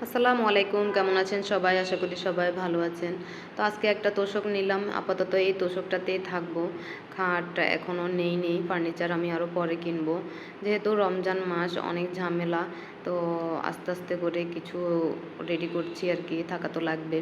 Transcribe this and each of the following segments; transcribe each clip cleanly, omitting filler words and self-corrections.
আসসালামু আলাইকুম, কেমন আছেন সবাই? আশা করি সবাই ভালো আছেন। তো আজকে একটা তোশক নিলাম, আপাতত এই তোশকটাতেই থাকবো। খাট এখনও নেই, ফার্নিচার আমি আরও পরে কিনবো। যেহেতু রমজান মাস, অনেক ঝামেলা, তো আস্তে আস্তে করে কিছু রেডি করছি আর কি, থাকা তো লাগবে।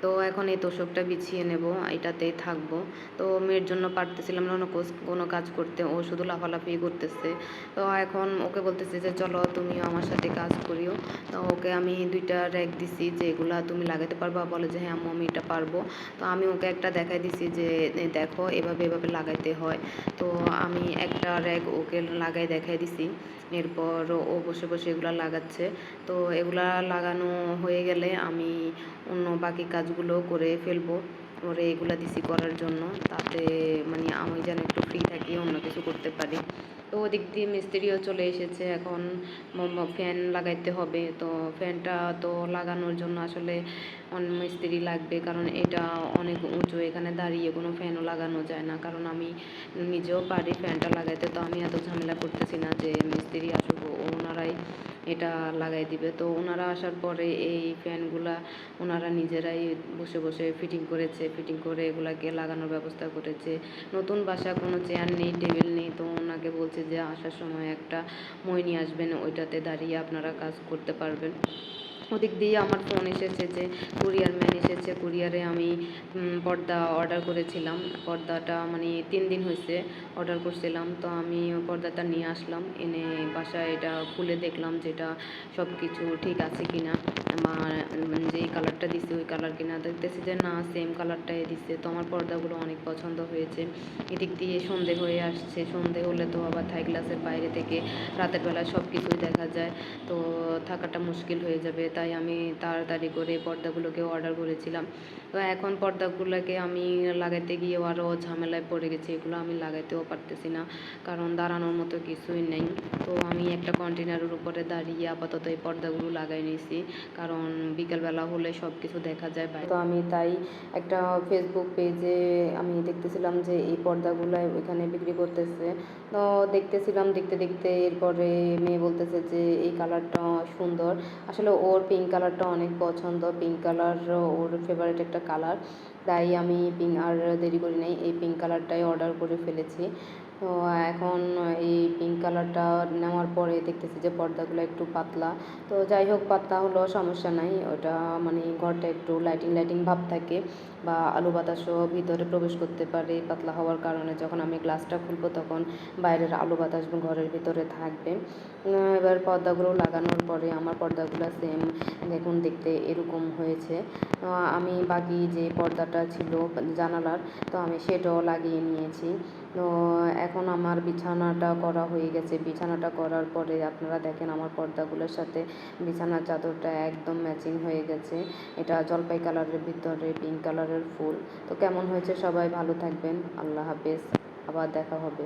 তো এখন এই তোশকটা বিছিয়ে নেব, এটাতেই থাকবো। তো মেয়ের জন্য পারতেছিলাম না কোনো কাজ করতে, ও শুধু লাফালাফি করতেছে। তো এখন ওকে বলতেছে যে চলো তুমিও আমার সাথে কাজ করিও। তো ওকে আমি 2টা র্যাক দিছি যে এগুলা তুমি লাগাতে পারবা, বলে যে হ্যাঁ আম্মু আমি এটা পারবো। তো আমি ওকে একটা দেখাই দিছি যে দেখো এভাবে এভাবে লাগাইতে হয়। তো আমি একটা র্যাক ওকে লাগাই দেখাই দিছি। এরপর ও বসে বসে এগুলা লাগাচ্ছে। তো এগুলা লাগানো হয়ে গেলে আমি অন্য বাকি কাজগুলো করে ফেলবো। ওরে এগুলা দিছি করার জন্য, তাতে মানে আমি যেন একটু ফ্রি থাকি, অন্য কিছু করতে পারি। তো ওদিক দিয়ে মিস্ত্রিও চলে এসেছে, এখন ফ্যান লাগাইতে হবে। তো ফ্যানটা তো লাগানোর জন্য আসলে মিস্ত্রি লাগবে, কারণ এটা অনেক উঁচু, এখানে দাঁড়িয়ে কোনো ফ্যানও লাগানো যায় না। কারণ আমি নিজেও পারি ফ্যানটা লাগাইতে, তো আমি এত ঝামেলা করতেছি না যে মিস্ত্রি আসুক, ওনারাই এটা লাগাই দিবে। তো ওনারা আসার পরে এই ফ্যানগুলা ওনারা নিজেরাই বসে বসে ফিটিং করেছে, ফিটিং করে এগুলাকে লাগানোর ব্যবস্থা করেছে। নতুন বাসা, কোনো চেয়ার নেই, টেবিল নেই। তো ওনাকে বলছে যে আসার সময় একটা মই নিয়ে আসবেন, ওইটাতে দাঁড়িয়ে আপনারা কাজ করতে পারবেন। ওদিক দিয়ে আমার ফোন এসেছে যে কুরিয়ার ম্যান এসেছে। কুরিয়ারে আমি পর্দা অর্ডার করেছিলাম। পর্দাটা মানে 3 দিন হয়েছে অর্ডার করছিলাম। তো আমি পর্দাটা নিয়ে আসলাম, এনে বাসায় এটা খুলে দেখলাম যে এটা সব কিছু ঠিক আছে কিনা, আমার যেই কালারটা দিছে ওই কালার কিনা। দেখতেছি যে না, সেম কালারটাই দিছে। তো আমার পর্দাগুলো অনেক পছন্দ হয়েছে। এদিক দিয়ে সন্ধে হয়ে আসছে, সন্ধে হলে তো আবার থাই গ্লাসের বাইরে থেকে রাতের বেলা সব কিছুই দেখা যায়, তো থাকাটা মুশকিল হয়ে যাবে। তাই আমি তাড়াতাড়ি করে পর্দাগুলোকে অর্ডার করেছিলাম। তো এখন পর্দাগুলোকে আমি লাগাইতে গিয়েও আরও ঝামেলায় পড়ে গেছি, এগুলো আমি লাগাইতেও পারতেছি না, কারণ দাঁড়ানোর মতো কিছুই নেই। তো আমি একটা কন্টেনারের উপরে দাঁড়িয়ে আপাতত এই পর্দাগুলো লাগাই নিয়েছি, কারণ বিকেলবেলা হলে সব কিছু দেখা যায় বাইরে। তো আমি তাই একটা ফেসবুক পেজে আমি দেখতেছিলাম যে এই পর্দাগুলো এখানে বিক্রি করতেছে। তো দেখতেছিলাম, দেখতে দেখতে এরপরে মেয়ে বলতেছে যে এই কালারটা সুন্দর। আসলে ওর পিঙ্ক কালারটা অনেক পছন্দ, পিঙ্ক কালার ওর ফেভারিট একটা কালার। তাই আমি আর দেরি করি নাই, এই পিঙ্ক কালারটাই অর্ডার করে ফেলেছি। তো এখন এই পিঙ্ক কালারটা নেওয়ার পরে দেখতেছি যে পর্দাগুলো একটু পাতলা। তো যাই হোক, পাতলা হলেও সমস্যা নাই, ওটা মানে ঘরটা একটু লাইটিং লাইটিং ভাব থাকে, বা আলো বাতাসও ভিতরে প্রবেশ করতে পারে পাতলা হওয়ার কারণে। যখন আমি গ্লাসটা খুলবো তখন বাইরের আলো বাতাস ঘরের ভিতরে থাকবে। এবার পর্দাগুলো লাগানোর পরে আমার পর্দাগুলো সেম দেখুন দেখতে এরকম হয়েছে। আমি বাকি যে পর্দাটা ছিল জানালার, তো আমি সেটাও লাগিয়ে নিয়েছি। তো এখন আমার বিছানাটা করা হয়ে গেছে। বিছানাটা করার পরে আপনারা দেখেন আমার পর্দাগুলোর সাথে বিছানার চাদরটা একদম ম্যাচিং হয়ে গেছে। এটা জলপাই কালারের ভিতরে পিঙ্ক কালারের ফুল। তো কেমন হয়েছে সবাই ভালো থাকবেন, আল্লাহ হাফেজ, আবার দেখা হবে।